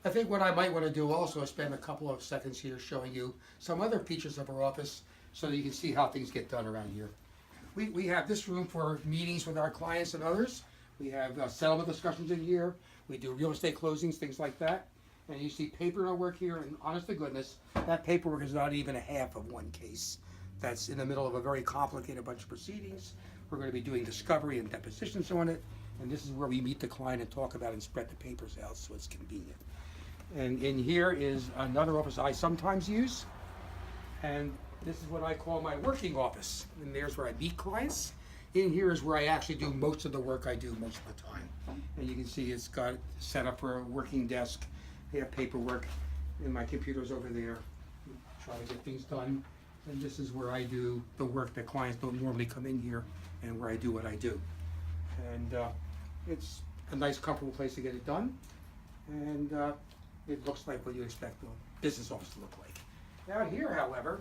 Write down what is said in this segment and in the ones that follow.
I think what I might want to do also is spend a couple of seconds here showing you some other features of our office so that you can see how things get done around here. We have this room for meetings with our clients and others. We have settlement discussions in here. We do real estate closings, things like that. And you see paperwork here, and honest to goodness, that paperwork is not even a half of one case. That's in the middle of a very complicated bunch of proceedings. We're going to be doing discovery and depositions on it, and this is where we meet the client and talk about and spread the papers out so it's convenient. And in here is another office I sometimes use, and this is what I call my working office. And there's where I meet clients. In here is where I actually do most of the work I do most of the time. And you can see it's got set up for a working desk. I have paperwork, and my computer's over there. Try to get things done. And this is where I do the work that clients don't normally come in here, and where I do what I do. And it's a nice, comfortable place to get it done. And it looks like what you expect a business office to look like. Out here, however,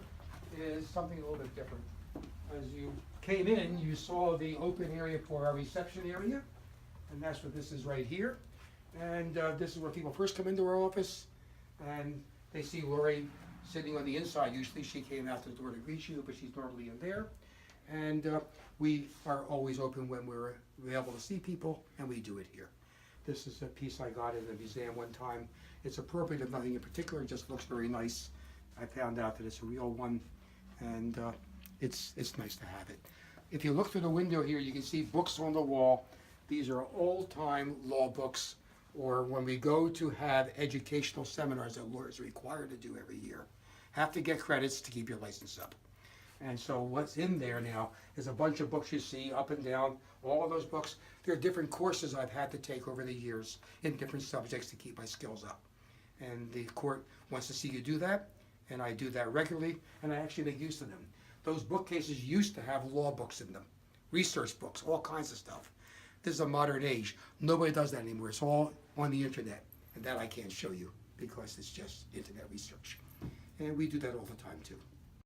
is something a little bit different. As you came in, you saw the open area for our reception area, and that's what this is right here. And this is where people first come into our office, and they see Lori sitting on the inside. Usually she came out the door to greet you, but she's normally in there. And we are always open when we're available to see people, and we do it here. This is a piece I got in the museum one time. It's appropriate of nothing in particular, it just looks very nice. I found out that it's a real one, and it's nice to have it. If you look through the window here, you can see books on the wall. These are old-time law books, or when we go to have educational seminars that lawyers are required to do every year, have to get credits to keep your license up. And so what's in there now is a bunch of books you see up and down, all of those books. There are different courses I've had to take over the years in different subjects to keep my skills up. And the court wants to see you do that, and I do that regularly, and I actually make use of them. Those bookcases used to have law books in them, research books, all kinds of stuff. This is a modern age. Nobody does that anymore. It's all on the internet, and that I can't show you because it's just internet research. And we do that all the time too.